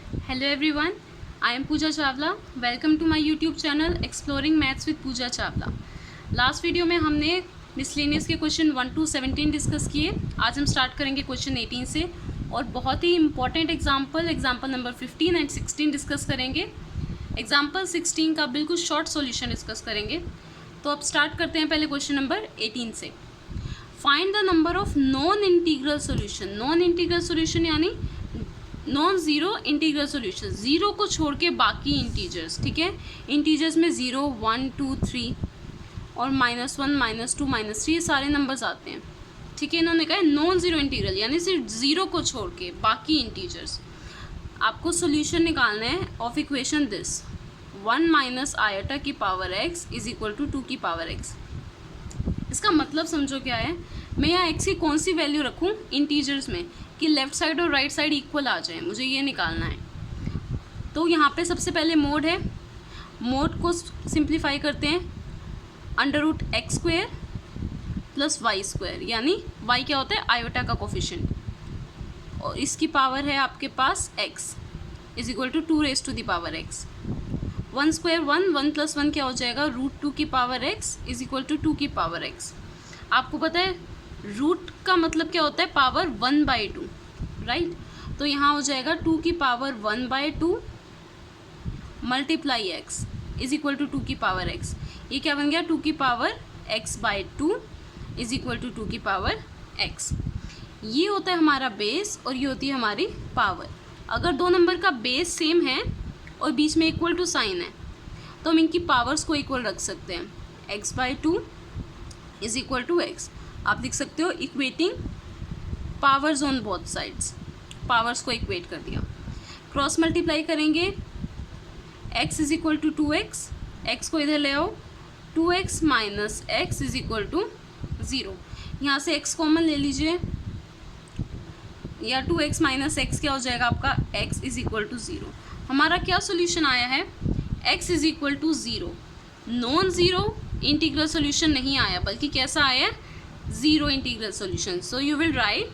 Hello everyone, I am Pooja Chawla. Welcome to my YouTube channel Exploring Maths with Pooja Chawla. Last video में हमने miscellaneous के question 1 to 17 discuss किए. आज हम start करेंगे question 18 से और बहुत ही important example number 15 and 16 discuss करेंगे. एग्जाम्पल 16 का बिल्कुल शॉर्ट सॉल्यूशन डिस्कस करेंगे. तो अब स्टार्ट करते हैं पहले क्वेश्चन नंबर 18 से. Find the number of non integral solution. Non integral solution यानी non zero integral solution, zero को छोड़ के बाकी इंटीजर्स. ठीक है, इंटीजर्स में 0, 1, 2, 3 और -1, -2, -3 ये सारे नंबर्स आते हैं. ठीक है, इन्होंने कहा है नॉन ज़ीरो इंटीग्रल यानी सिर्फ ज़ीरो को छोड़ के बाकी इंटीजर्स. आपको सॉल्यूशन निकालना है of equation this 1 minus iota की power x is equal to 2 की पावर x. इसका मतलब समझो क्या है. मैं यहाँ x की कौन सी वैल्यू रखूँ इंटीजर्स में कि लेफ़्ट साइड और राइट साइड इक्वल आ जाए, मुझे ये निकालना है. तो यहाँ पे सबसे पहले मोड है. मोड को सिंप्लीफाई करते हैं. √x² प्लस y² यानी y क्या होता है आयोटा का कोफिशिएंट और इसकी पावर है आपके पास x is equal to 2 raised to the power x. 1 square 1, 1 plus 1 क्या हो जाएगा √2 की power x is equal to 2 की पावर x. आपको पता है रूट का मतलब क्या होता है पावर 1/2, राइट. तो यहाँ हो जाएगा 2 की power 1/2 multiply x is equal to 2 की पावर x. ये क्या बन गया 2 की power x/2 is equal to 2 की पावर x. ये होता है हमारा बेस और ये होती है हमारी पावर. अगर दो नंबर का बेस सेम है और बीच में इक्वल टू साइन है तो हम इनकी पावर्स को इक्वल रख सकते हैं. x/2 is equal to x. आप लिख सकते हो equating powers on both sides. Powers को इक्वेट कर दिया. क्रॉस मल्टीप्लाई करेंगे. x is equal to 2x. x को इधर ले आओ. 2x minus x is equal to 0. यहाँ से x कॉमन ले लीजिए या 2x माइनस x क्या हो जाएगा आपका x इज इक्वल टू 0. हमारा क्या सोल्यूशन आया है x is equal to 0. Non zero integral solution नहीं आया बल्कि कैसा आया है zero integral solution. So you will write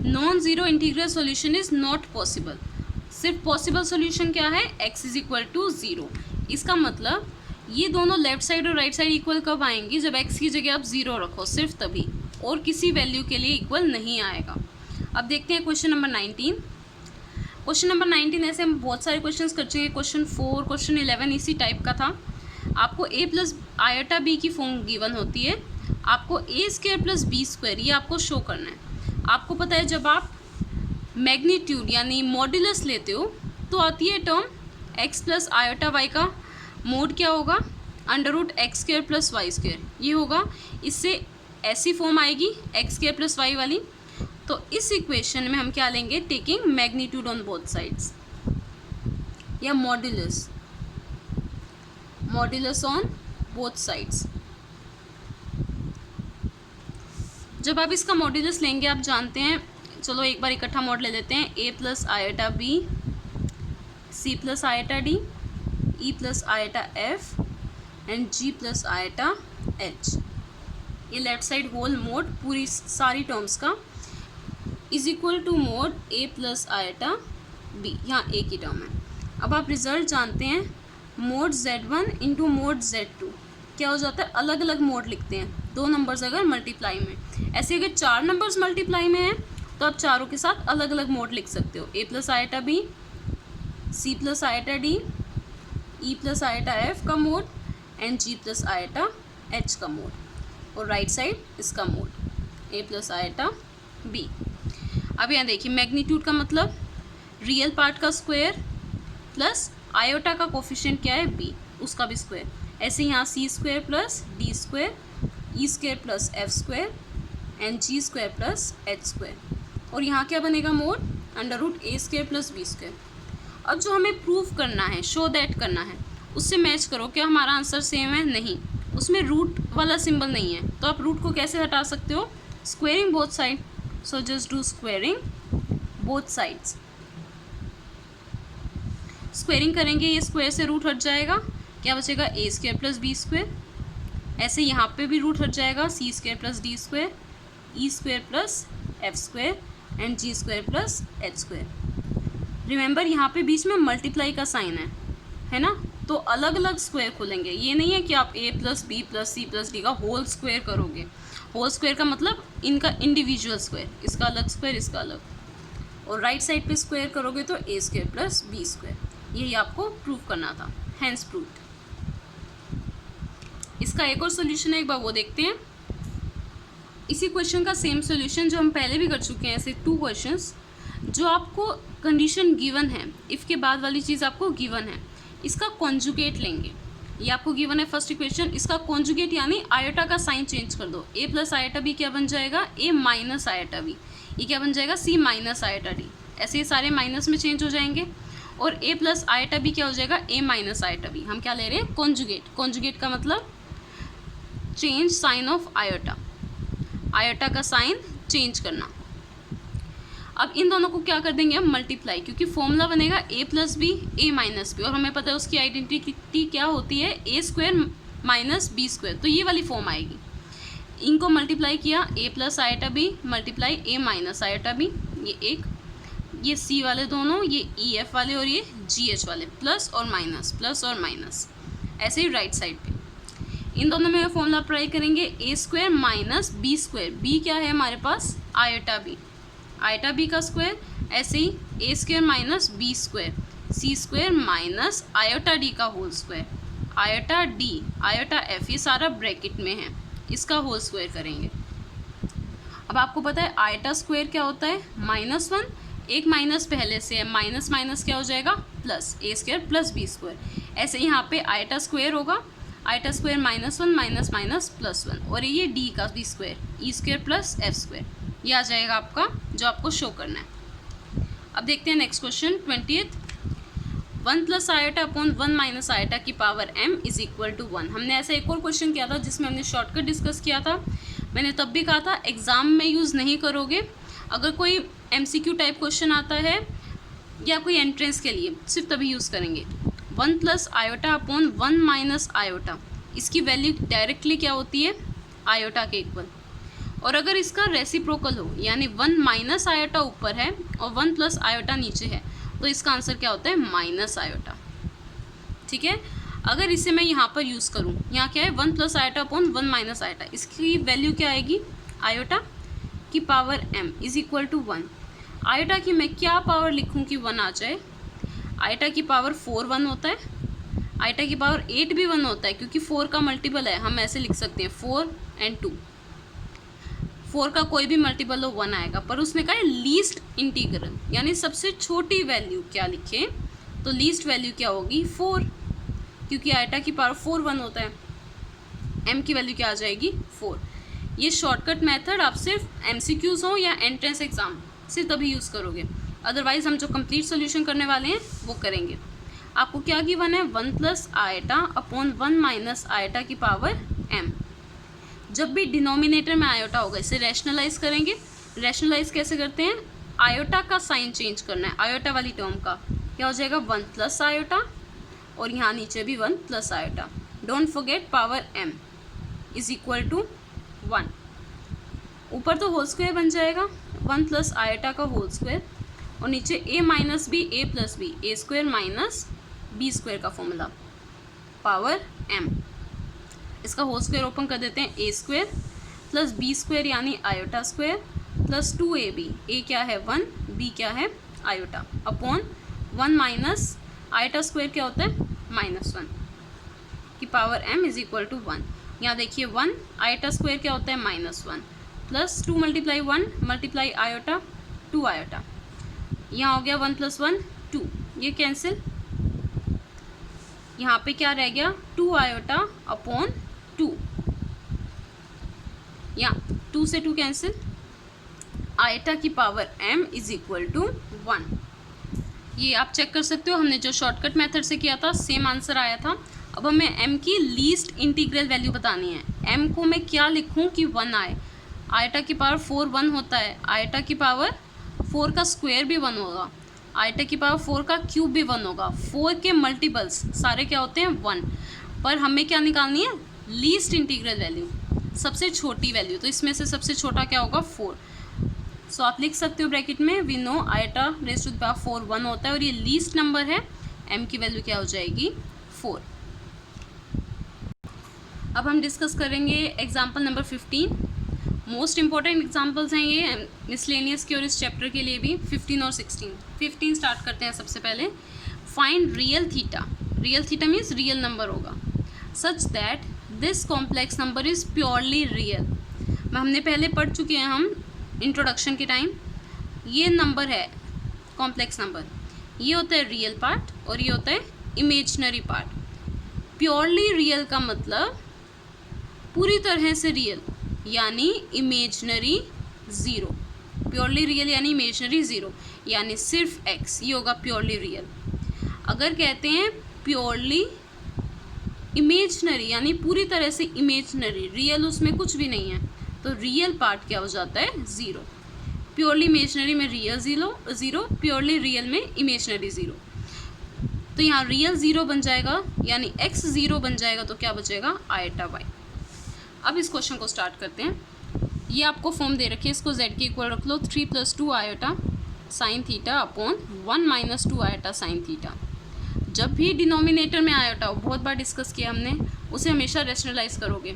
non zero integral solution is not possible. सिर्फ पॉसिबल सोल्यूशन क्या है x इज इक्वल टू 0. इसका मतलब ये दोनों लेफ्ट साइड और राइट साइड इक्वल कब आएंगी जब x की जगह आप 0 रखो, सिर्फ तभी, और किसी वैल्यू के लिए इक्वल नहीं आएगा. अब देखते हैं क्वेश्चन नंबर 19. क्वेश्चन नंबर 19 ऐसे हम बहुत सारे क्वेश्चंस कर चुके हैं. क्वेश्चन 4, क्वेश्चन 11 इसी टाइप का था. आपको a प्लस आयोटा b की फॉर्म गिवन होती है. आपको a² प्लस b² ये आपको शो करना है. आपको पता है जब आप मैग्नीट्यूड यानी मॉड्यूलस लेते हो तो आती है term x plus iota y का मोड क्या होगा √x² प्लस y². ये होगा. इससे ऐसी फॉर्म आएगी x² प्लस y वाली. तो इस इक्वेशन में हम क्या लेंगे taking magnitude on both sides या मॉड्यूलस ऑन बोथ साइड्स. जब आप इसका मॉड्यूलस लेंगे आप जानते हैं. चलो एक बार इकट्ठा मॉड ले लेते हैं. a plus iota b, c plus iota d, e plus iota f and g plus iota h. ये लेफ्ट साइड होल मोड पूरी सारी टर्म्स का is equal to mod a plus iota b. यहाँ a की term है. अब आप result जानते हैं mode z1 into mode z2 क्या हो जाता है अलग अलग मोड लिखते हैं दो नंबर्स अगर मल्टीप्लाई में. ऐसे अगर 4 नंबर्स मल्टीप्लाई में हैं तो आप चारों के साथ अलग अलग मोड लिख सकते हो. a plus iota b, c plus iota d, e plus iota f का mode and g plus iota h का मोड और राइट साइड इसका mode a plus iota b. अब यहाँ देखिए मैग्नीट्यूड का मतलब रियल पार्ट का स्क्वायर प्लस आयोटा का कोफिशिएंट क्या है b उसका भी स्क्वायर. ऐसे यहाँ c² plus d², e² plus f² and g² plus h². और यहाँ क्या बनेगा मोड √a² प्लस b². अब जो हमें प्रूव करना है शो दैट करना है उससे मैच करो क्या हमारा आंसर सेम है. नहीं, उसमें रूट वाला सिंबल नहीं है. तो आप रूट को कैसे हटा सकते हो squaring both side. So just do squaring both sides. Squaring करेंगे ये स्क्वायर से रूट हट जाएगा. क्या बचेगा a² प्लस b². ऐसे यहाँ पे भी रूट हट जाएगा c² plus d², e² plus f² and g² plus h². Remember यहाँ पे बीच में मल्टीप्लाई का साइन है ना, तो अलग अलग स्क्वायर खोलेंगे। ये नहीं है कि आप a plus b plus c plus d का होल स्क्वायर करोगे। होल स्क्वायर का मतलब इनका इंडिविजुअल स्क्वायर, इसका अलग स्क्वायर, इसका अलग, और राइट साइड पे स्क्वायर करोगे तो a square plus B square. यही आपको प्रूव करना था, हैंस प्रूव्ड। इसका एक और सोल्यूशन है, एक बार वो देखते हैं। इसी क्वेश्चन का सेम सोल्यूशन जो हम पहले भी कर चुके हैं, ऐसे 2 क्वेश्चंस जो आपको कंडीशन गिवन है, इफ़ के बाद वाली चीज़ आपको गिवन है, इसका कॉन्जुगेट लेंगे। ये आपको गिवन है फर्स्ट इक्वेशन, इसका कॉन्जुगेट यानी आयोटा का साइन चेंज कर दो। a प्लस आयोटा बी क्या बन जाएगा, a माइनस आयोटा बी। ये क्या बन जाएगा, c माइनस आयोटा डी। ऐसे ये सारे माइनस में चेंज हो जाएंगे। और a प्लस आयोटा बी क्या हो जाएगा, a माइनस आयोटा बी। हम क्या ले रहे हैं, कॉन्जुगेट। कॉन्जुगेट का मतलब change sign of iota, iota का साइन चेंज करना। अब इन दोनों को क्या कर देंगे हम, मल्टीप्लाई, क्योंकि फॉर्मूला बनेगा a plus B a minus b, और हमें पता है उसकी आइडेंटिटी क्या होती है, a square minus B square, तो ये वाली फॉर्म आएगी। इनको मल्टीप्लाई किया, a plus iota b multiply a minus iota b, ये एक, ये c वाले दोनों, ये e f वाले और ये g h वाले, प्लस और माइनस, ऐसे ही राइट साइड पे इन दोनों में फॉर्मूला अप्लाई करेंगे। a square minus B square, B क्या है हमारे पास, आयोटा बी, आयोटा बी का स्क्वायर, ऐसे ही a square minus B square, c square minus iota D का whole square, iota D iota f, ये सारा ब्रैकेट में है, इसका होल स्क्वायर करेंगे। अब आपको पता है आयोटा स्क्वायर क्या होता है, -1, एक माइनस पहले से है, माइनस माइनस क्या हो जाएगा, plus, a square plus B square. ऐसे यहाँ पे आयोटा स्क्वायर होगा, आयोटा स्क्वायर -1 माइनस माइनस +1, और ये d का b square, e square plus f square, ये आ जाएगा आपका जो आपको शो करना है। अब देखते हैं next question 20th। 1 plus iota upon 1 minus iota की power m is equal to 1। हमने ऐसा एक और क्वेश्चन किया था जिसमें हमने शॉर्टकट डिस्कस किया था। मैंने तब भी कहा था एग्ज़ाम में यूज़ नहीं करोगे, अगर कोई MCQ टाइप क्वेश्चन आता है या कोई एंट्रेंस के लिए सिर्फ तभी यूज़ करेंगे। 1 plus iota upon 1 minus iota, इसकी वैल्यू डायरेक्टली क्या होती है, आयोटा के इक्वल। और अगर इसका रेसिप्रोकल हो, यानी 1 माइनस आयोटा ऊपर है और 1 प्लस आयोटा नीचे है, तो इसका आंसर क्या होता है, माइनस आयोटा। ठीक है, अगर इसे मैं यहाँ पर यूज़ करूँ, यहाँ क्या है, 1 plus iota upon 1 minus iota, इसकी वैल्यू क्या आएगी, आयोटा की power m is equal to 1। Iota की मैं क्या पावर लिखूँ कि 1 आ जाए, आयोटा की पावर 4 1 होता है, आयोटा की पावर 8 भी 1 होता है, क्योंकि 4 का मल्टीपल है, हम ऐसे लिख सकते हैं 4 and 2, 4 का कोई भी मल्टीपल हो 1 आएगा, पर उसमें क्या है, लीस्ट इंटीग्रल, यानी सबसे छोटी वैल्यू क्या लिखें, तो लीस्ट वैल्यू क्या होगी, 4, क्योंकि आयोटा की पावर 4 1 होता है, m की वैल्यू क्या आ जाएगी, 4। ये शॉर्टकट मेथड आप सिर्फ MCQs हो या एंट्रेंस एग्जाम सिर्फ तभी यूज़ करोगे, अदरवाइज हम जो कंप्लीट सोल्यूशन करने वाले हैं वो करेंगे। आपको क्या गिवन है, 1 plus iota upon 1 minus iota की पावर m। जब भी डिनोमिनेटर में आयोटा होगा इसे रैशनलाइज करेंगे। रैशनलाइज कैसे करते हैं, आयोटा का साइन चेंज करना है, आयोटा वाली टर्म का क्या हो जाएगा, 1 प्लस आयोटा, और यहाँ नीचे भी 1 plus iota. Don't forget power m is equal to 1। ऊपर तो होल स्क्वायर बन जाएगा, 1 प्लस आयोटा का होल स्क्वायर, और नीचे a minus B a plus B, a square minus B square का फॉर्मूला, पावर m। इसका होल स्क्वायर ओपन कर देते हैं, a square plus B square यानी iota square plus 2ab, a क्या है 1, b क्या है iota, upon 1 minus iota square क्या होता है, -1 की power m is equal to 1। यहाँ देखिए 1 आयोटा स्क्वायर क्या होता है, -1 plus 2 multiply 1 multiply iota 2 iota, यहाँ हो गया 1 प्लस 1 2, ये कैंसिल, यहाँ पे क्या रह गया, 2 आयोटा अपॉन 2, यहाँ 2 से 2 कैंसिल, आयोटा की power m is equal to 1। ये आप चेक कर सकते हो, हमने जो शॉर्टकट मेथड से किया था सेम आंसर आया था। अब हमें m की लीस्ट इंटीग्रल वैल्यू बतानी है। m को मैं क्या लिखूं कि 1 आए, आयोटा की पावर 4 1 होता है, आयोटा की पावर 4 का स्क्वायर भी 1 होगा, आयोटा की पावर 4 का क्यूब भी 1 होगा, 4 के मल्टीपल्स सारे क्या होते हैं 1, पर हमें क्या निकालनी है, लीस्ट इंटीग्रल वैल्यू, सबसे छोटी वैल्यू। तो इसमें से सबसे छोटा क्या होगा 4, सो आप लिख सकते हो ब्रैकेट में, we know iota raise to the power 4 1 होता है और ये लीस्ट नंबर है, m की वैल्यू क्या हो जाएगी 4। अब हम डिस्कस करेंगे example number 15। Most important examples हैं ये मिसलेनियस के और इस चैप्टर के लिए भी, 15 और 16। 15 स्टार्ट करते हैं सबसे पहले। Find real theta, real theta means real number होगा, such that this complex number is purely real. हमने पहले पढ़ चुके हैं हम इंट्रोडक्शन के टाइम। ये नंबर है कॉम्प्लेक्स नंबर, ये होता है रियल पार्ट और ये होता है इमेजिनरी पार्ट। प्योरली रियल का मतलब पूरी तरह से रियल यानी इमेजिनरी ज़ीरो, प्योरली रियल यानी इमेजिनरी ज़ीरो यानी सिर्फ x, ये होगा प्योरली रियल। अगर कहते हैं प्योरली इमेजिनरी यानी पूरी तरह से इमेजिनरी, रियल उसमें कुछ भी नहीं है, तो रियल पार्ट क्या हो जाता है 0। प्योरली इमेजिनरी में रियल ज़ीरो, प्योरली रियल में इमेजिनरी ज़ीरो। तो यहाँ रियल ज़ीरो बन जाएगा यानी x ज़ीरो बन जाएगा, तो क्या बचेगा आयोटा y। अब इस क्वेश्चन को स्टार्ट करते हैं। ये आपको फॉर्म दे रखी है, इसको z के इक्वल रख लो 3 + 2 iota sine theta upon 1 - 2 iota sine theta. जब भी डिनोमिनेटर में आयोटा हो, बहुत बार डिस्कस किया हमने, उसे हमेशा रैशनलाइज करोगे।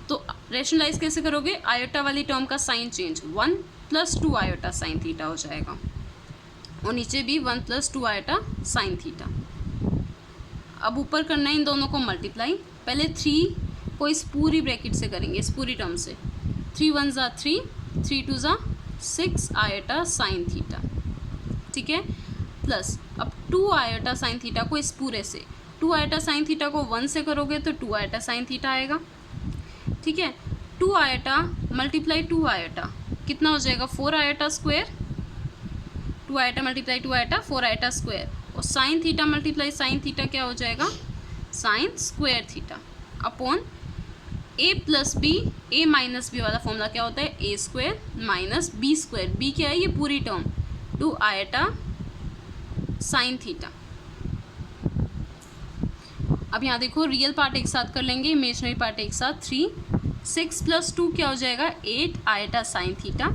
तो रैशनलाइज कैसे करोगे, आयोटा वाली टर्म का sign change, 1 + 2 iota sine theta हो जाएगा और नीचे भी 1 + 2 आयोटा साइन थीटा। अब ऊपर करना है इन दोनों को मल्टीप्लाई। पहले 3 को इस पूरी ब्रैकेट से करेंगे, इस पूरी टर्म से। 3 × 1 = 3, 3 × 2 = 6 आयोटा साइन थीटा, ठीक है। प्लस अब 2 आयोटा साइन थीटा को इस पूरे से, 2 आयोटा साइन थीटा को 1 से करोगे तो 2 आयोटा साइन थीटा आएगा, ठीक है। 2 आयोटा मल्टीप्लाई 2 आयोटा कितना हो जाएगा 4 iota square, 2 iota multiply 2 iota 4 iota square, और sine theta multiply sine theta क्या हो जाएगा sine square theta upon a + b, a - b वाला फॉर्मूला क्या होता है a² - b², b क्या है ये पूरी टर्म 2 आयोटा साइन थीटा। अब यहाँ देखो रियल पार्ट एक साथ कर लेंगे, इमेजिनरी पार्ट एक साथ। 3 6 + 2 क्या हो जाएगा 8 iota sine theta.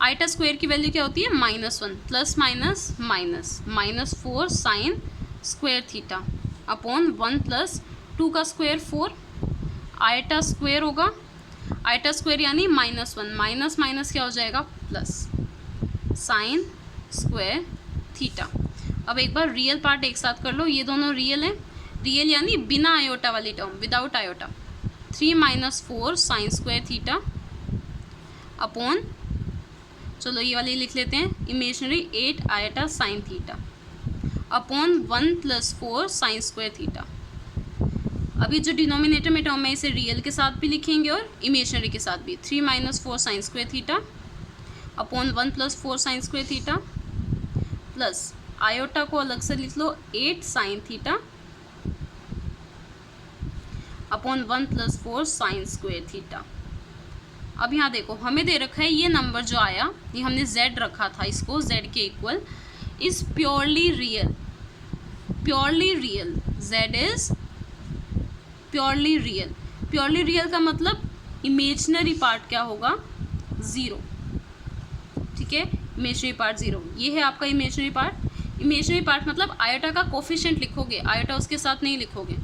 Iota square की वैल्यू क्या होती है -1, plus minus minus -4 sine square theta upon 1 + 2 का स्क्वायर 4 आयोटा स्क्वायर होगा, आयोटा स्क्वायर यानी -1 माइनस माइनस क्या हो जाएगा प्लस साइन स्क्वायर थीटा। अब एक बार रियल पार्ट एक साथ कर लो, ये दोनों रियल हैं, रियल यानी बिना आयोटा वाली term, without iota. 3 - 4 sine square theta upon, चलो ये वाली लिख लेते हैं, imaginary 8 iota sine theta upon 1 + 4 sine square theta. अभी जो डिनोमिनेटर में टर्म है इसे रियल के साथ भी लिखेंगे और इमेजिनरी के साथ भी। 3 - 4 sine square theta upon 1 + 4 sine square theta plus iota को अलग से लिख लो 8 sine theta upon 1 + 4 sine square theta. अब यहाँ देखो हमें दे रखा है ये नंबर जो आया, ये हमने z रखा था, इसको z के equal, is purely real, purely real, z is purely real. Purely real का मतलब इमेजिनरी पार्ट क्या होगा 0, ठीक है, इमेजिनरी पार्ट 0, ये है आपका इमेजिनरी पार्ट। इमेजिनरी पार्ट मतलब आयोटा का कोफिशिएंट लिखोगे, आयोटा उसके साथ नहीं लिखोगे,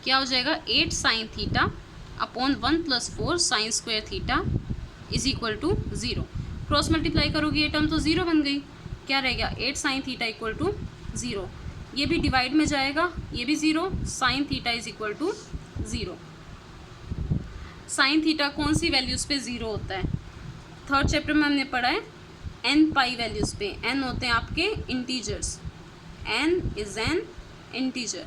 क्या हो जाएगा 8 sine theta upon 1 + 4 sine square theta is equal to 0। Cross multiply करोगे ये टर्म तो 0 बन गई, क्या रहेगा 8 साइन थीटा इक्वल टू 0, ये भी डिवाइड में जाएगा, ये भी 0, sine theta is equal to 0। Sine theta कौन सी वैल्यूज़ पे 0 होता है, थर्ड चैप्टर में हमने पढ़ा है n पाई वैल्यूज़ पे, n होते हैं आपके integers, n is an integer,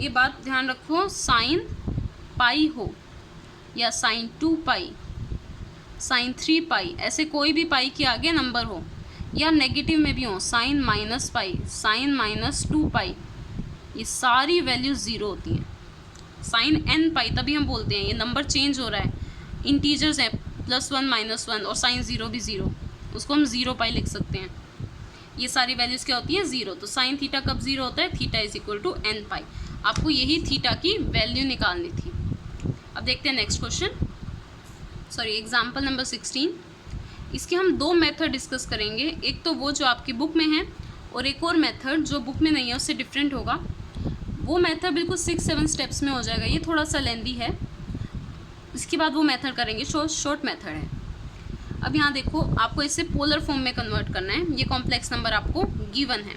ये बात ध्यान रखो। साइन पाई हो या साइन 2 पाई, साइन 3 पाई, ऐसे कोई भी पाई के आगे नंबर हो, या नेगेटिव में भी हो, साइन -पाई, साइन -2 पाई, ये सारी वैल्यू 0 होती हैं। साइन n पाई तभी हम बोलते हैं ये नंबर चेंज हो रहा है, इंटीजर्स हैं +1 -1 और साइन 0 भी 0, उसको हम 0 पाई लिख सकते हैं। ये सारी वैल्यूज़ क्या होती हैं 0, तो साइन थीटा कब 0 होता है, theta is equal to n pi. आपको यही थीटा की वैल्यू निकालनी थी। अब देखते हैं नेक्स्ट क्वेश्चन। Example number 16। इसके हम दो मेथड डिस्कस करेंगे, एक तो वो जो आपकी बुक में है और एक और मेथड जो बुक में नहीं है उससे डिफरेंट होगा। वो मेथड बिल्कुल 6-7 स्टेप्स में हो जाएगा, ये थोड़ा सा लेंदी है। इसके बाद वो मेथड करेंगे, शॉर्ट मेथड है। अब यहाँ देखो, आपको इसे पोलर फॉर्म में कन्वर्ट करना है। ये कॉम्प्लेक्स नंबर आपको गिवन है,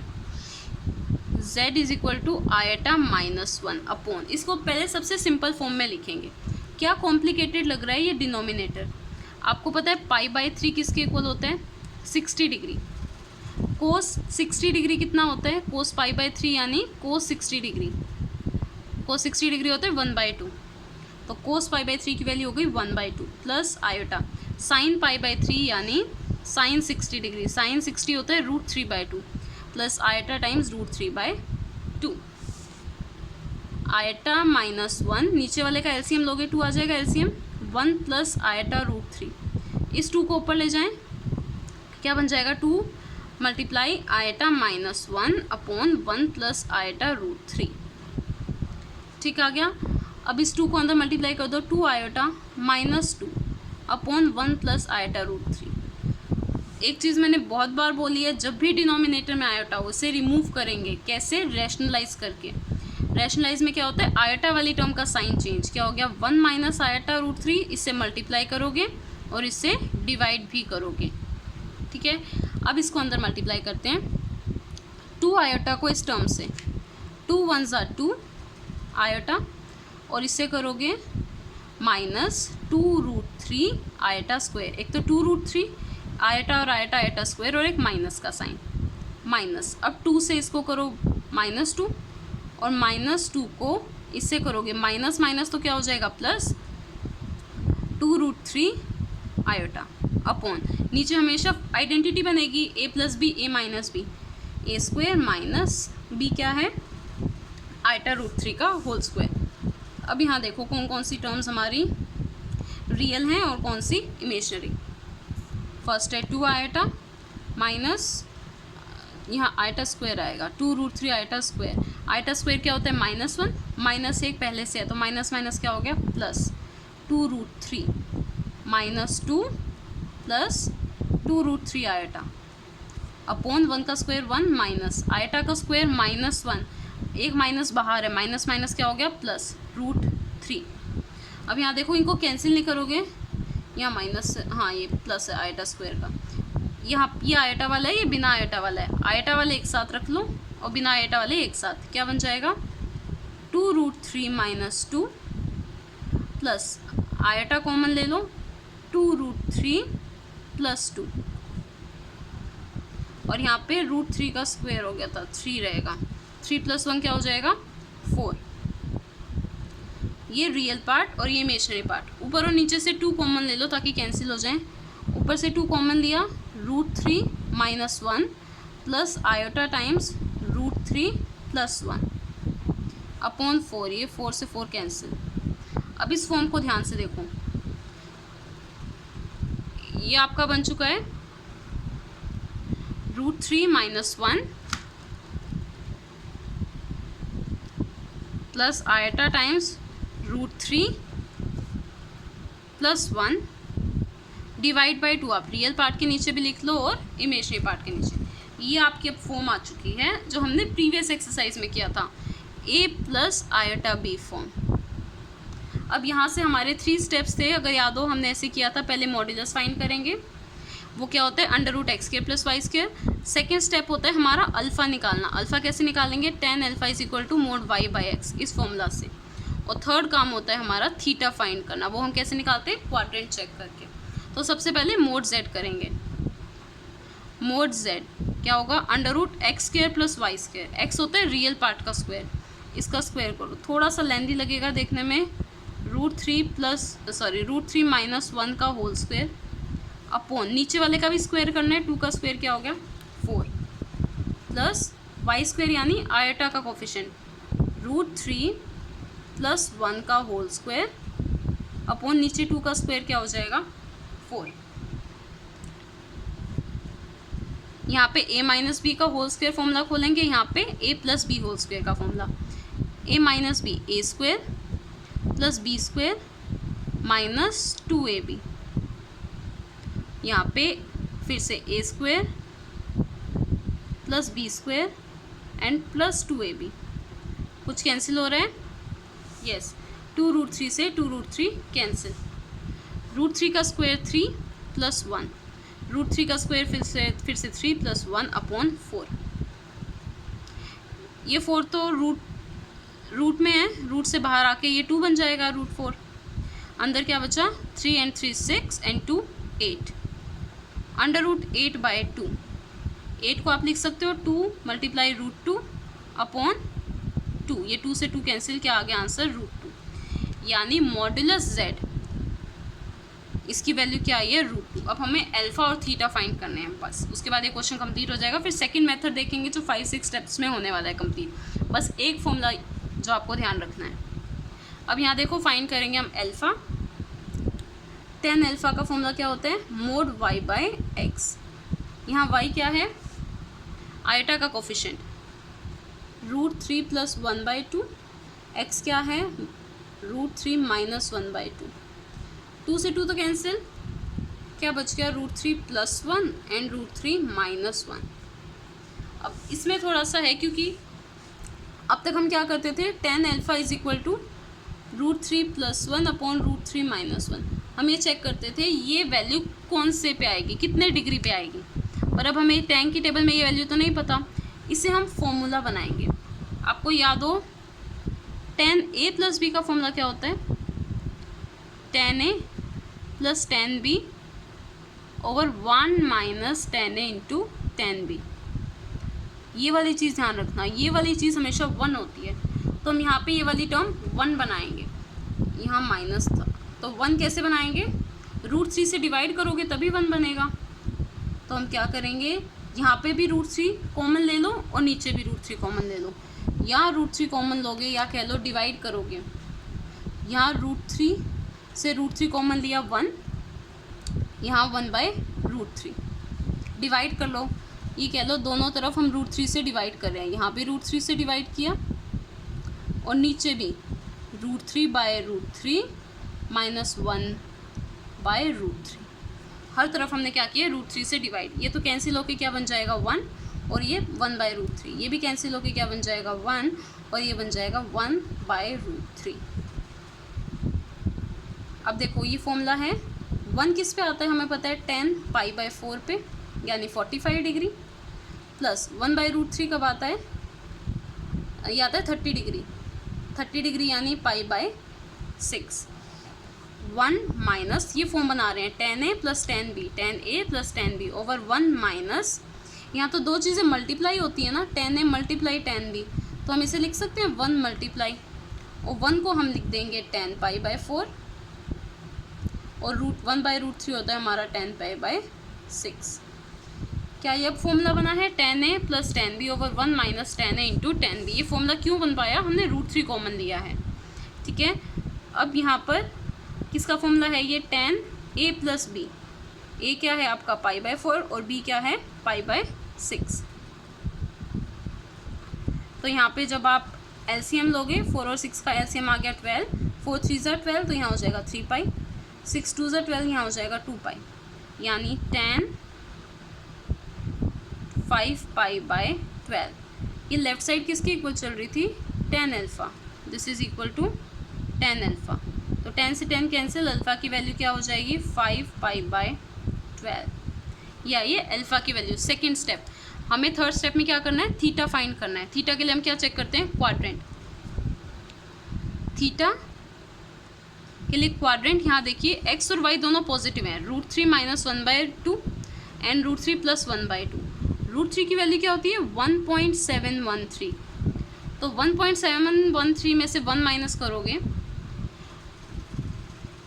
z is equal to iota minus 1 upon, इसको पहले सबसे सिंपल फॉर्म में लिखेंगे। क्या कॉम्प्लिकेटेड लग रहा है ये डिनोमिनेटर? आपको पता है π/3 किसके इक्वल होता है? 60 डिग्री। कोस 60 डिग्री कितना होता है? कोस π/3 यानी कोस 60 डिग्री। कोस 60 डिग्री होता है 1/2, तो कोस π/3 की वैल्यू हो गई 1/2 प्लस आयोटा साइन π/3 यानी साइन 60 डिग्री। साइन 60 होता है √3/2 plus iota times √3/2। Eta minus 1, नीचे वाले का एलसीएम लोगे 2 आ जाएगा, एलसीएम 1 प्लस आयटा √3। इस 2 को ऊपर ले जाएं, क्या बन जाएगा? 2 multiply eta minus 1 upon 1 plus eta √3। ठीक आ गया। अब इस 2 को अंदर मल्टीप्लाई कर दो, 2 iota minus 2 upon 1 plus eta √3। एक चीज़ मैंने बहुत बार बोली है, जब भी डिनोमिनेटर में आयोटा हो उसे रिमूव करेंगे। कैसे? रैशनलाइज करके। रैशनलाइज में क्या होता है? आयटा वाली टर्म का साइन चेंज। क्या हो गया? 1 माइनस आयटा √3, इससे मल्टीप्लाई करोगे और इससे डिवाइड भी करोगे। ठीक है, अब इसको अंदर मल्टीप्लाई करते हैं। 2 आयोटा को इस टर्म से, 2 1s are 2 आयोटा, और इससे करोगे माइनस 2√3 आयटा स्क्वायर। एक तो 2√3 आयटा और आयटा आयटा स्क्वायर, और एक माइनस का साइन माइनस। अब 2 से इसको करो -2, और -2 को इससे करोगे माइनस माइनस, तो क्या हो जाएगा? प्लस 2√3 आयोटा अपॉन, नीचे हमेशा आइडेंटिटी बनेगी a plus B a minus b, a square minus b क्या है? आयटा √3 का होल स्क्वायर। अब यहाँ देखो कौन कौन सी टर्म्स हमारी रियल हैं और कौन सी इमेजनरी। फर्स्ट है 2 आयटा माइनस, यहाँ आयटा स्क्वायर आएगा 2√3 आयटा स्क्वायर। आयटा स्क्वायर क्या होता है? -1, -1 पहले से है तो माइनस माइनस क्या हो गया? प्लस 2√3 -2 प्लस 2√3 आयटा अपॉन 1 का स्क्वायर 1 माइनस आयटा का स्क्वायर -1, एक माइनस बाहर है, माइनस माइनस क्या हो गया? प्लस √3। अब यहाँ देखो, इनको कैंसिल नहीं करोगे, यहाँ माइनस, हाँ ये प्लस है आयटा स्क्वायर का। यहाँ ये आयटा वाला है, ये बिना आयटा वाला है। आयटा वाले एक साथ रख लो और बिना आयटा वाले एक साथ, क्या बन जाएगा? 2√3 - 2 प्लस आयटा कॉमन ले लो, 2√3 + 2, और यहाँ पे √3 का स्क्वायर हो गया था, 3 रहेगा। 3 + 1 क्या हो जाएगा? 4। ये रियल पार्ट और ये इमेजनरी पार्ट। ऊपर और नीचे से 2 कॉमन ले लो ताकि कैंसिल हो जाए। ऊपर से 2 कॉमन लिया, √3 - 1 प्लस आयोटा टाइम्स √3 + 1 अपॉन 4। ये 4 से 4 कैंसिल। अब इस फॉर्म को ध्यान से देखो, ये आपका बन चुका है √3 - 1 plus eta times √3 + 1 divide by 2। आप रियल पार्ट के नीचे भी लिख लो और इमेजनरी पार्ट के नीचे। ये आपकी अब फॉर्म आ चुकी है जो हमने प्रीवियस एक्सरसाइज में किया था, a + आयटा b फॉर्म। अब यहाँ से हमारे 3 स्टेप्स थे, अगर याद हो हमने ऐसे किया था। पहले मॉड्यूलस फाइंड करेंगे, वो क्या होता है? √x² + y²। सेकेंड स्टेप होता है हमारा अल्फ़ा निकालना। अल्फ़ा कैसे निकालेंगे? tan α = mod y/x, इस फॉर्मूला से। और थर्ड काम होता है हमारा थीटा फाइंड करना। वो हम कैसे निकालते हैं? क्वाड्रेंट चेक करके। तो सबसे पहले mod z करेंगे। mod z क्या होगा? √x² + y²। x होता है रियल पार्ट का स्क्वायर, इसका स्क्वायर करो। थोड़ा सा लेंदी लगेगा देखने में। √3 - 1 का होल स्क्वायर अपॉन, नीचे वाले का भी स्क्वायर करना है, 2 का स्क्वायर क्या हो गया? 4 प्लस y² यानी आयटा का कोफिशिएंट √3 + 1 का होल स्क्वायर अपॉन नीचे 2 का स्क्वायर क्या हो जाएगा? 4। यहाँ पे a - b का होल स्क्वायर फॉर्मूला खोलेंगे, यहाँ पे a + b होल स्क्वायर का formula. a - b a² + b² - 2ab यहाँ पे फिर से A square plus B square and plus 2ab, कुछ कैंसिल हो रहा है, यस, 2√3 से 2√3 कैंसिल, √3 का स्क्वायर 3 प्लस 1, √3 का स्क्वायर फिर से 3 प्लस 1/4, ये 4 तो रूट में है, रूट से बाहर आके ये 2 बन जाएगा, √4, अंदर क्या बचा, 3 and 3 6 and 2 8, √8/2, 8 को आप लिख सकते हो 2 × √2/2, ये 2 से 2 कैंसिल, क्या आ गया आंसर, √2, यानी मॉड्यूलस z, इसकी वैल्यू क्या आई है, √2। अब हमें अल्फा और थीटा फाइंड करने हैं बस, उसके बाद ये क्वेश्चन कंप्लीट हो जाएगा। फिर सेकंड मेथड देखेंगे जो 5-6 स्टेप्स में होने वाला है कंप्लीट, बस एक फॉर्मूला जो आपको ध्यान रखना है। अब यहाँ देखो फाइंड करेंगे हम अल्फा, tan अल्फा का फॉर्मूला क्या होता है, mod y/x, यहाँ y क्या है, आयटा का कोफिशिएंट, √3 + 1/2, x क्या है, √3 - 1/2, 2 से 2 तो कैंसिल, क्या बच गया, √3 + 1 एंड √3 - 1। अब इसमें थोड़ा सा है, क्योंकि अब तक हम क्या करते थे, tan अल्फा = √3 + 1/√3 - 1, हम ये चेक करते थे ये वैल्यू कौन से पे आएगी, कितने डिग्री पे आएगी, पर अब हमें टैन की टेबल में ये वैल्यू तो नहीं पता, इससे हम फॉर्मूला बनाएंगे। आपको याद हो tan a + b का फॉर्मूला क्या होता है, tan a + tan b / 1 - tan a × tan b, ये वाली चीज़ ध्यान रखना, ये वाली चीज़ हमेशा 1 होती है, तो हम यहाँ पे ये वाली टर्म 1 बनाएंगे, यहाँ माइनस था तो 1 कैसे बनाएंगे, √3 से डिवाइड करोगे तभी 1 बनेगा, तो हम क्या करेंगे, यहाँ पे भी √3 कॉमन ले लो और नीचे भी √3 कॉमन ले लो, या √3 कॉमन लोगे या कह लो डिवाइड करोगे, यहाँ √3 से √3 कॉमन लिया 1, यहाँ 1/√3 डिवाइड कर लो, ये कह लो दोनों तरफ हम √3 से डिवाइड कर रहे हैं, यहाँ भी √3 से डिवाइड किया और नीचे भी √3/√3 - 1/√3, हर तरफ हमने क्या किया, √3 से डिवाइड, ये तो कैंसिल होके क्या बन जाएगा 1, और ये 1/√3, ये भी कैंसिल होके क्या बन जाएगा 1, और ये बन जाएगा 1/√3। अब देखो ये फॉर्मूला है, 1 किस पे आता है, हमें पता है tan π/4 पे, यानी 45 डिग्री, प्लस 1/√3 कब आता है, ये आता है 30 डिग्री, 30 डिग्री यानी π/6, 1 माइनस, ये फॉर्म बना रहे हैं tan a + tan b, tan a + tan b / 1 minus, यहाँ तो दो चीज़ें मल्टीप्लाई होती है ना, tan a × tan b, तो हम इसे लिख सकते हैं 1 मल्टीप्लाई, और 1 को हम लिख देंगे tan π/4, और 1/√3 होता है हमारा tan π/6। क्या ये अब फॉर्मूला बना है, tan a + tan b / 1 minus tan a × tan b, ये फॉर्मूला क्यों बन पाया, हमने √3 कॉमन लिया है, ठीक है। अब यहाँ पर किसका फॉर्मूला है, ये tan a + b, a क्या है आपका π/4 और b क्या है π/6, तो यहाँ पे जब आप एलसीएम लोगे, 4 और 6 का एलसीएम आ गया 12, 4 3 = 12, तो यहाँ हो जाएगा 3π, 6 2 = 12, यहाँ हो जाएगा 2π, यानी tan 5π/12, ये लेफ्ट साइड किसकी इक्वल चल रही थी, tan alpha, this is equal to tan alpha, तो 10 से 10 कैंसिल, अल्फा की वैल्यू क्या हो जाएगी 5π/12, या ये अल्फा की वैल्यू। सेकंड स्टेप, हमें थर्ड स्टेप में क्या करना है, थीटा फाइंड करना है। थीटा के लिए हम क्या चेक करते हैं, क्वाड्रेंट, थीटा के लिए क्वाड्रेंट, यहाँ देखिए x और y दोनों पॉजिटिव हैं, √3 - 1/2 एंड √3 + 1/2, √3 की वैल्यू क्या होती है 1.713, तो 1.713 में से 1 माइनस करोगे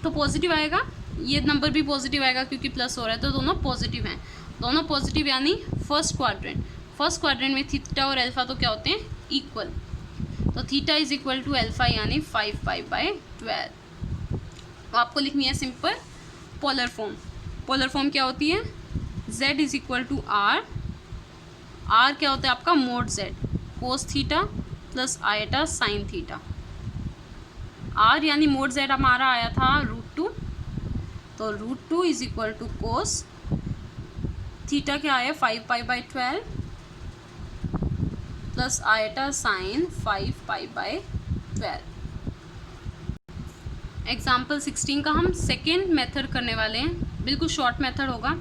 तो पॉजिटिव आएगा, ये नंबर भी पॉजिटिव आएगा क्योंकि प्लस हो रहा है, तो दोनों पॉजिटिव हैं, दोनों पॉजिटिव, यानी फर्स्ट क्वाड्रेंट में थीटा और अल्फा तो क्या होते हैं इक्वल, तो theta is equal to alpha यानी 5π/12। आपको लिखनी है सिंपल पोलर फॉर्म क्या होती है, z is equal to r क्या होता है आपका mod z, cos theta plus iota sine theta, r यानी mod z हमारा आया था √2, तो √2 is equal to cos theta क्या है 5π/12 प्लस आयटा साइन 5π/12। एग्जाम्पल 16 का हम सेकेंड मेथड करने वाले हैं, बिल्कुल शॉर्ट मेथड होगा।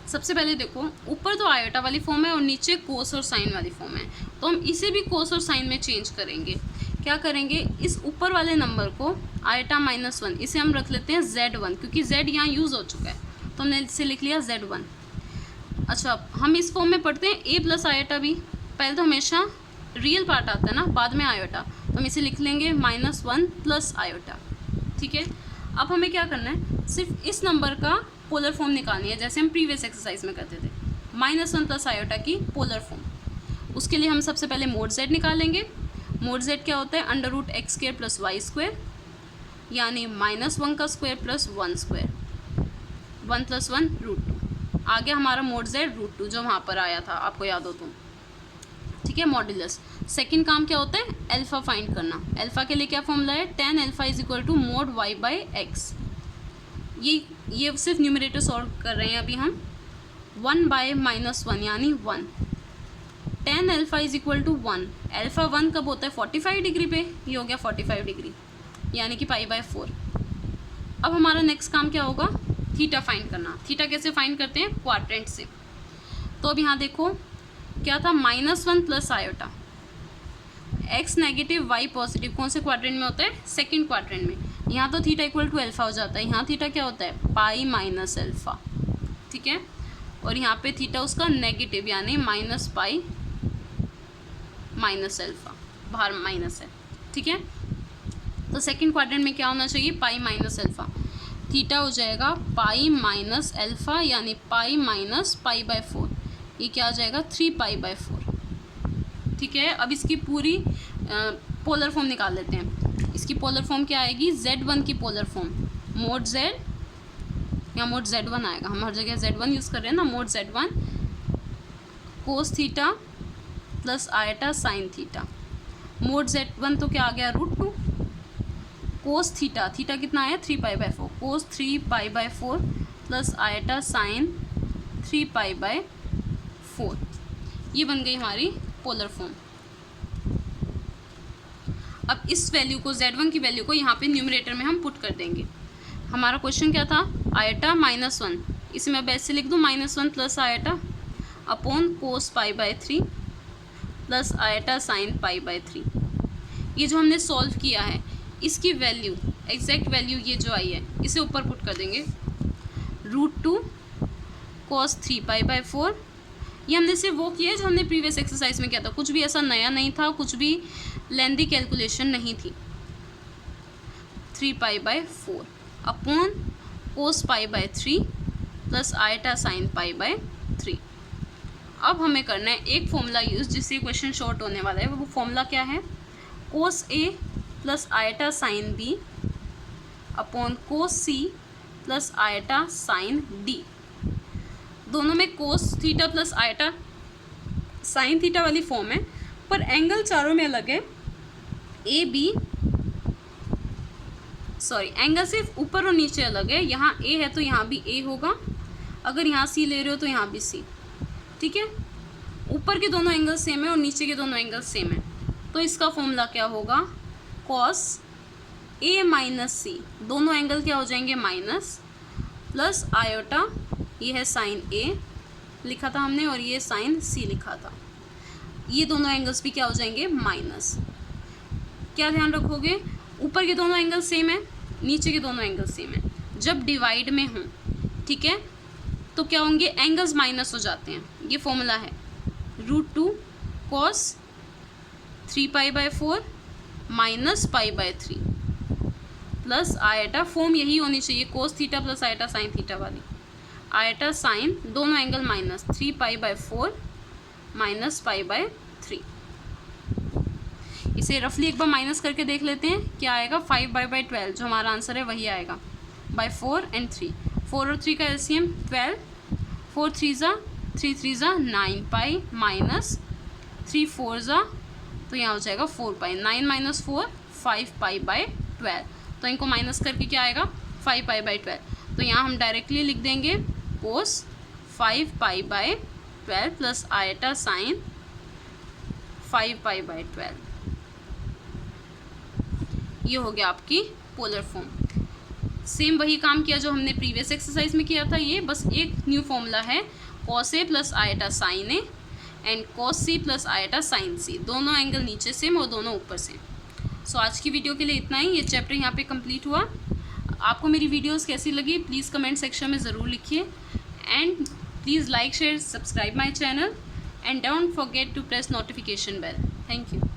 सबसे पहले देखो, ऊपर तो आयोटा वाली फॉर्म है और नीचे कोस और साइन वाली फॉर्म है, तो हम इसे भी कोस और साइन में चेंज करेंगे। क्या करेंगे, इस ऊपर वाले नंबर को आयोटा -1 इसे हम रख लेते हैं Z1, क्योंकि Z यहाँ यूज़ हो चुका है तो हमने इसे लिख लिया Z1। अच्छा, हम इस फॉर्म में पढ़ते हैं A प्लस आयोटा भी। पहले तो हमेशा रियल पार्ट आता है ना, बाद में आयोटा, तो हम इसे लिख लेंगे -1 प्लस आयोटा। ठीक है, अब हमें क्या करना है, सिर्फ इस नंबर का पोलर फॉर्म निकालनी है, जैसे हम प्रीवियस एक्सरसाइज में करते थे, -1 प्लस आयोटा की पोलर फॉर्म। उसके लिए हम सबसे पहले मोड Z निकालेंगे। मोड Z क्या होता है, √x² + y², यानी -1 का स्क्वायर प्लस 1 स्क्वायर, 1 + 1 √2। आ गया हमारा मोड Z √2 जो वहाँ पर आया था, आपको याद हो तो। ठीक है, मॉड्यूलस। सेकंड काम क्या होता है, अल्फा फाइंड करना। अल्फा के लिए क्या फॉर्मूला है, tan अल्फा = mod y/x। ये सिर्फ न्यूमरेटर सॉल्व कर रहे हैं अभी हम। 1/-1 यानी 1। tan alpha = 1। अल्फा 1 कब होता है, 45 डिग्री पे, ये हो गया 45 डिग्री, यानी कि π/4। अब हमारा नेक्स्ट काम क्या होगा, थीटा फाइंड करना। थीटा कैसे फाइंड करते हैं, क्वाड्रेंट से। तो अब यहाँ देखो क्या था, -1 plus iota, x negative y positive, कौन से क्वाड्रेंट में होता है, सेकंड क्वाड्रेंट में। यहाँ तो थीटा = अल्फा हो जाता है, यहाँ थीटा क्या होता है, π - अल्फा। ठीक है, और यहाँ पे थीटा उसका नेगेटिव, यानी -π - अल्फा, बाहर माइनस है। ठीक है, तो सेकंड क्वाड्रेंट में क्या होना चाहिए, π - अल्फा। थीटा हो जाएगा π - अल्फा, यानी π - π/4। ये क्या आ जाएगा, 3π/4। ठीक है, अब इसकी पूरी पोलर फॉर्म निकाल लेते हैं। इसकी पोलर फॉर्म क्या आएगी, Z1 की पोलर फॉर्म, मोड Z, या मोड Z1 आएगा, हम हर जगह Z1 यूज़ कर रहे हैं ना। मोड Z1 कोस theta plus iota sine theta. Mode Z1 तो क्या आ गया, √2 कोस थीटा, थीटा कितना है 3π/4, कोस 3π/4 प्लस आयटा साइन 3π/4। ये बन गई हमारी पोलर फॉर्म। अब इस वैल्यू को, Z1 की वैल्यू को यहाँ पे न्यूमरेटर में हम पुट कर देंगे। हमारा क्वेश्चन क्या था, आयटा -1, इसे मैं वैसे लिख दूँ -1 plus iota upon cos π/3 plus iota sine π/3। ये जो हमने सॉल्व किया है, इसकी वैल्यू, एग्जैक्ट वैल्यू ये जो आई है, इसे ऊपर पुट कर देंगे। √2 cos 3π/4, ये हमने सिर्फ वो किया है जो हमने प्रीवियस एक्सरसाइज में किया था, कुछ भी ऐसा नया नहीं था, कुछ भी लेंदी कैलकुलेशन नहीं थी। 3π/4 upon cos π/3 plus iota sine π/3। अब हमें करना है एक फॉर्मूला यूज़, जिससे क्वेश्चन शॉर्ट होने वाला है। वो फॉर्मूला क्या है, cos A plus iota sine B upon cos C plus iota sine D। दोनों में cos theta plus iota sine theta वाली फॉर्म है, पर एंगल चारों में अलग है। एंगल सिर्फ ऊपर और नीचे अलग है। यहाँ A है तो यहाँ भी A होगा, अगर यहाँ C ले रहे हो तो यहाँ भी C। ठीक है, ऊपर के दोनों एंगल सेम है और नीचे के दोनों एंगल सेम है, तो इसका फॉर्मूला क्या होगा, कॉस A - C, दोनों एंगल क्या हो जाएंगे माइनस, प्लस आयोटा, ये है साइन A लिखा था हमने और ये साइन C लिखा था, ये दोनों एंगल्स भी क्या हो जाएंगे माइनस। क्या ध्यान रखोगे, ऊपर के दोनों एंगल सेम है, नीचे के दोनों एंगल सेम है। जब डिवाइड में हों, ठीक है, तो क्या होंगे, एंगल्स माइनस हो जाते हैं। ये फॉर्मूला है √2 cos 3π/4 minus π/3 plus iota, form यही होनी चाहिए, cos theta plus iota sine theta वाली। आयटा साइन, दोनों एंगल माइनस, 3π/4 माइनस π/3। इसे रफली एक बार माइनस करके देख लेते हैं क्या आएगा, 5/12, जो हमारा आंसर है वही आएगा, बाय 4 और 3। 4 और 3 का एलसीएम 12, 4 3 × 9π माइनस 3 4 तो यहाँ हो जाएगा 4π, 9 - 4 5π/12, तो इनको माइनस करके क्या आएगा 5π/12। तो यहाँ हम डायरेक्टली लिख देंगे cos 5 pi by 12 plus iota sine 5 pi by 12। ये हो गया आपकी पोलर फॉर्म। सेम वही काम किया जो हमने प्रीवियस एक्सरसाइज में किया था। ये बस एक न्यू फॉर्मूला है, cos A plus iota sine A and cos C plus iota sine C. दोनों एंगल नीचे सेम और दोनों ऊपर सेम। सो आज की वीडियो के लिए इतना ही। ये चैप्टर यहाँ पे कंप्लीट हुआ। आपको मेरी वीडियोस कैसी लगी प्लीज़ कमेंट सेक्शन में ज़रूर लिखिए and please like, share, subscribe my channel and don't forget to press notification bell. Thank you.